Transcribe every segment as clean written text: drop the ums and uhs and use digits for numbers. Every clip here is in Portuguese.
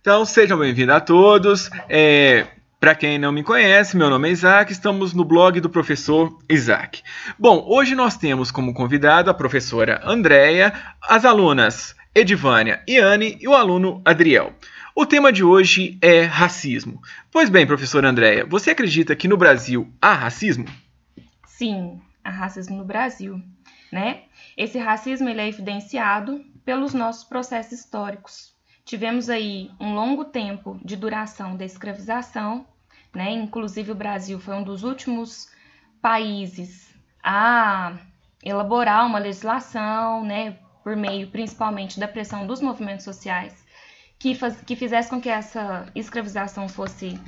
Então, sejam bem-vindos a todos. Para quem não me conhece, meu nome é Isaac, estamos no blog do professor Isaac. Bom, hoje nós temos como convidado a professora Andréia, as alunas Edivânia e Anne e o aluno Adriel. O tema de hoje é racismo. Pois bem, professora Andréia, você acredita que no Brasil há racismo? Sim, há racismo no Brasil, né? Esse racismo ele é evidenciado pelos nossos processos históricos. Tivemos aí um longo tempo de duração da escravização, né? Inclusive o Brasil foi um dos últimos países a elaborar uma legislação, né? Por meio principalmente da pressão dos movimentos sociais, que fizesse com que essa escravização fosse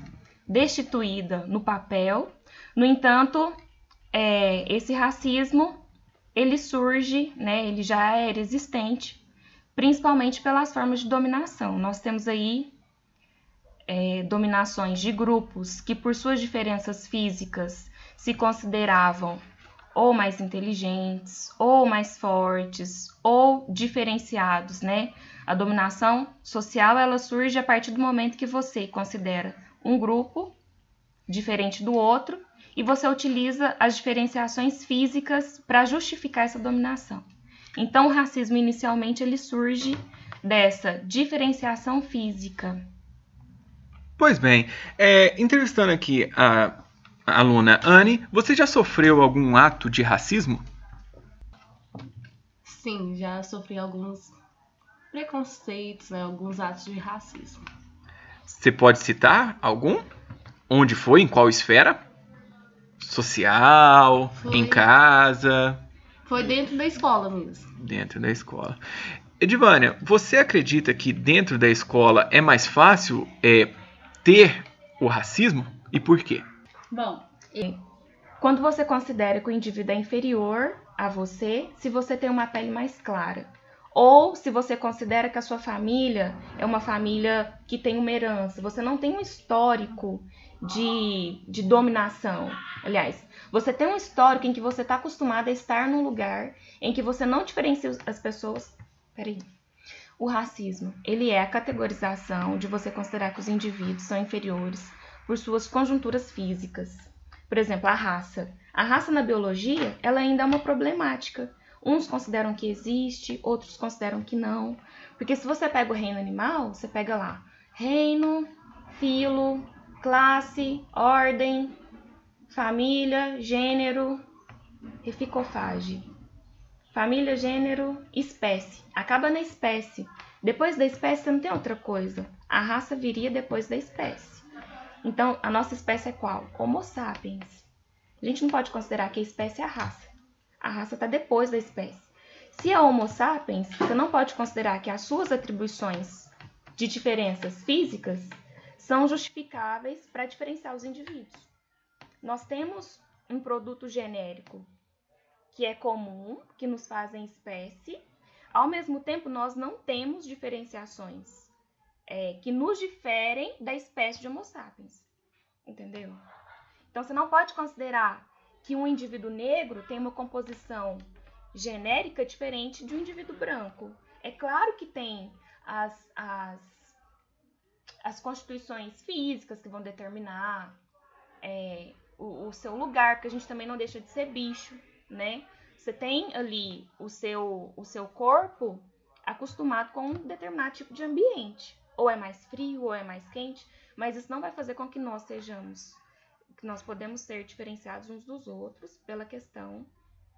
destituída no papel. No entanto, esse racismo ele surge, né? Ele já era existente, principalmente pelas formas de dominação. Nós temos aí dominações de grupos que, por suas diferenças físicas, se consideravam ou mais inteligentes, ou mais fortes, ou diferenciados, né? A dominação social, ela surge a partir do momento que você considera um grupo diferente do outro e você utiliza as diferenciações físicas para justificar essa dominação. Então, o racismo, inicialmente, ele surge dessa diferenciação física. Pois bem, entrevistando aqui a aluna Anne, você já sofreu algum ato de racismo? Sim, já sofri alguns preconceitos, né, alguns atos de racismo. Você pode citar algum? Onde foi? Em qual esfera? Social? Em casa? Foi dentro da escola mesmo. Dentro da escola. Edivânia, você acredita que dentro da escola é mais fácil ter o racismo? E por quê? Bom, quando você considera que o indivíduo é inferior a você, se você tem uma pele mais clara, ou se você considera que a sua família é uma família que tem uma herança, você não tem um histórico de dominação. Aliás, você tem um histórico em que você está acostumado a estar num lugar em que você não diferencia as pessoas. O racismo, ele é a categorização de você considerar que os indivíduos são inferiores por suas conjunturas físicas. Por exemplo, a raça. A raça na biologia, ela ainda é uma problemática. Uns consideram que existe, outros consideram que não. Porque se você pega o reino animal, você pega lá reino, filo, classe, ordem, família, gênero, reficofage. Família, gênero, espécie. Acaba na espécie. Depois da espécie você não tem outra coisa. A raça viria depois da espécie. Então, a nossa espécie é qual? Homo sapiens. A gente não pode considerar que a espécie é a raça. A raça está depois da espécie. Se é Homo sapiens, você não pode considerar que as suas atribuições de diferenças físicas são justificáveis para diferenciar os indivíduos. Nós temos um produto genérico que é comum, que nos fazem espécie. Ao mesmo tempo, nós não temos diferenciações que nos diferem da espécie de Homo sapiens. Entendeu? Então, você não pode considerar que um indivíduo negro tem uma composição genérica diferente de um indivíduo branco. É claro que tem as constituições físicas que vão determinar o seu lugar, porque a gente também não deixa de ser bicho, né? Você tem ali o seu corpo acostumado com um determinado tipo de ambiente. Ou é mais frio, ou é mais quente, mas isso não vai fazer com que nós podemos ser diferenciados uns dos outros pela questão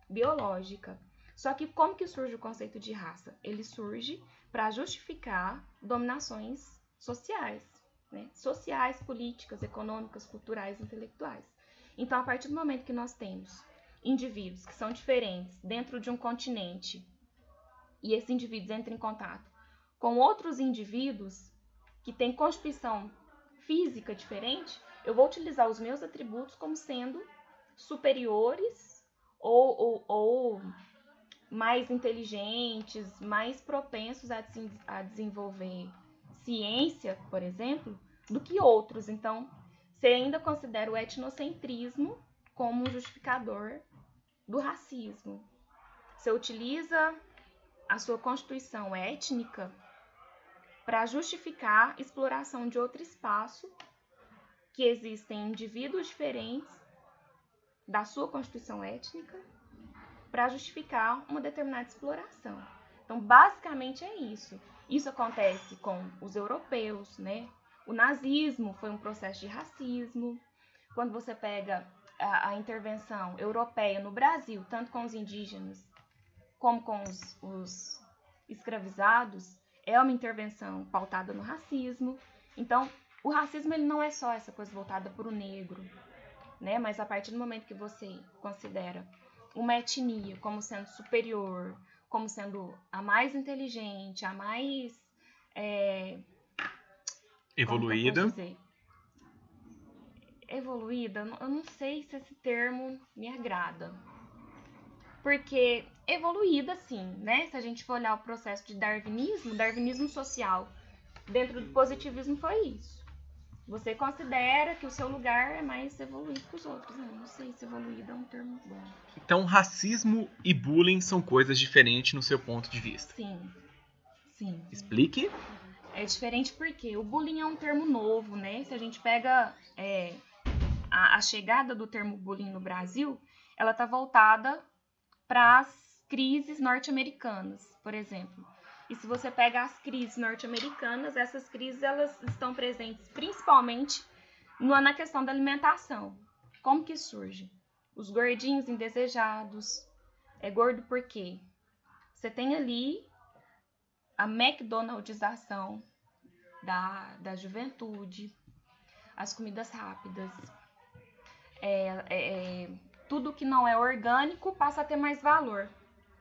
biológica. Só que como que surge o conceito de raça? Ele surge para justificar dominações sociais, né? Sociais, políticas, econômicas, culturais, intelectuais. Então, a partir do momento que nós temos indivíduos que são diferentes dentro de um continente e esses indivíduos entram em contato com outros indivíduos que têm constituição física diferente, eu vou utilizar os meus atributos como sendo superiores ou mais inteligentes, mais propensos a desenvolver ciência, por exemplo, do que outros. Então, você ainda considera o etnocentrismo como um justificador do racismo. Você utiliza a sua constituição étnica para justificar exploração de outro espaço, que existem indivíduos diferentes da sua constituição étnica, para justificar uma determinada exploração. Então, basicamente é isso. Isso acontece com os europeus, né? O nazismo foi um processo de racismo. Quando você pega a intervenção europeia no Brasil, tanto com os indígenas como com os escravizados, é uma intervenção pautada no racismo. Então, o racismo ele não é só essa coisa voltada para o negro, né? Mas a partir do momento que você considera uma etnia como sendo superior, como sendo a mais inteligente, a mais evoluída. Evoluída, eu não sei se esse termo me agrada. Porque evoluída, sim, né? Se a gente for olhar o processo de darwinismo social, dentro do positivismo foi isso. Você considera que o seu lugar é mais evoluído que os outros. Não sei se evoluído é um termo bom. Então, racismo e bullying são coisas diferentes no seu ponto de vista. Sim. Explique. É diferente porque o bullying é um termo novo, né? Se a gente pega a chegada do termo bullying no Brasil, ela está voltada para as crises norte-americanas, por exemplo. E se você pega as crises norte-americanas, essas crises elas estão presentes principalmente na questão da alimentação. Como que surge? Os gordinhos indesejados. É gordo por quê? Você tem ali a McDonaldização da juventude, as comidas rápidas. Tudo que não é orgânico passa a ter mais valor.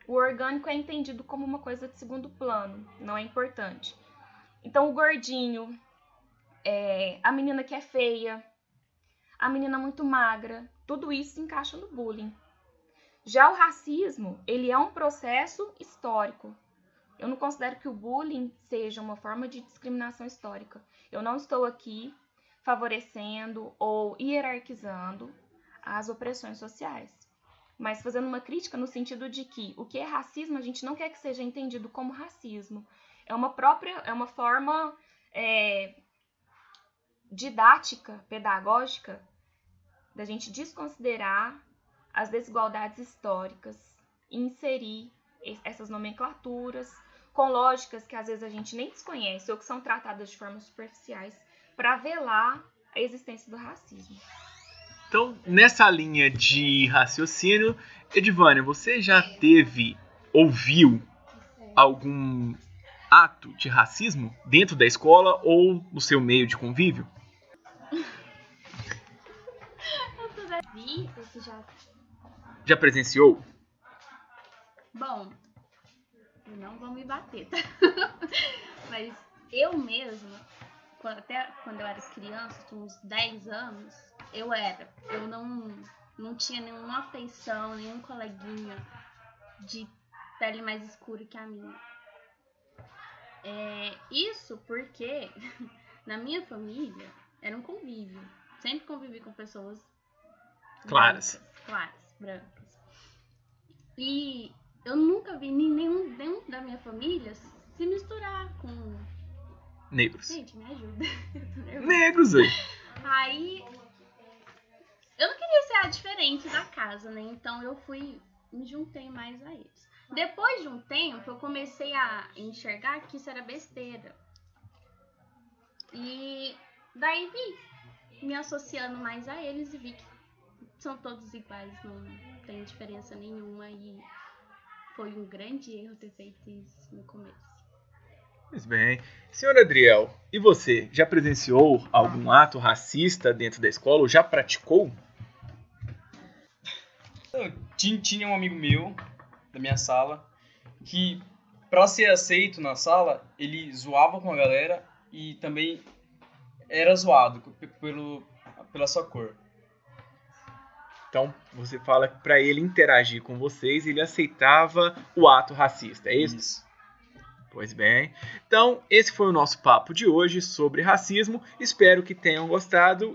O orgânico é entendido como uma coisa de segundo plano, não é importante. Então, o gordinho, a menina que é feia, a menina muito magra, tudo isso se encaixa no bullying. Já o racismo, ele é um processo histórico. Eu não considero que o bullying seja uma forma de discriminação histórica. Eu não estou aqui favorecendo ou hierarquizando as opressões sociais, mas fazendo uma crítica no sentido de que o que é racismo a gente não quer que seja entendido como racismo. É uma forma didática, pedagógica, da gente desconsiderar as desigualdades históricas e inserir essas nomenclaturas com lógicas que às vezes a gente nem desconhece ou que são tratadas de formas superficiais para velar a existência do racismo. Então, nessa linha de raciocínio, Edivânia, você já ouviu algum ato de racismo dentro da escola ou no seu meio de convívio? Já presenciou? Bom, não vão me bater, tá? Mas eu mesma, até quando eu era criança, tinha uns 10 anos, eu não tinha nenhuma afeição, nenhum coleguinha de pele mais escura que a minha. Isso porque na minha família era um convívio. Sempre convivi com pessoas claras, brancas. E eu nunca vi nenhum da minha família se misturar com negros. Gente, me ajuda. Negros aí. Aí eu não queria ser a diferente da casa, né? Então eu me juntei mais a eles. Depois de um tempo, eu comecei a enxergar que isso era besteira. E daí vi me associando mais a eles e vi que são todos iguais, não tem diferença nenhuma. E foi um grande erro ter feito isso no começo. Pois bem. Senhor Adriel, e você? Já presenciou algum ato racista dentro da escola ou já praticou? Tinha um amigo meu, da minha sala, que pra ser aceito na sala, ele zoava com a galera e também era zoado pela sua cor. Então, você fala que para ele interagir com vocês, ele aceitava o ato racista, é isso? Isso. Pois bem. Então, esse foi o nosso papo de hoje sobre racismo. Espero que tenham gostado.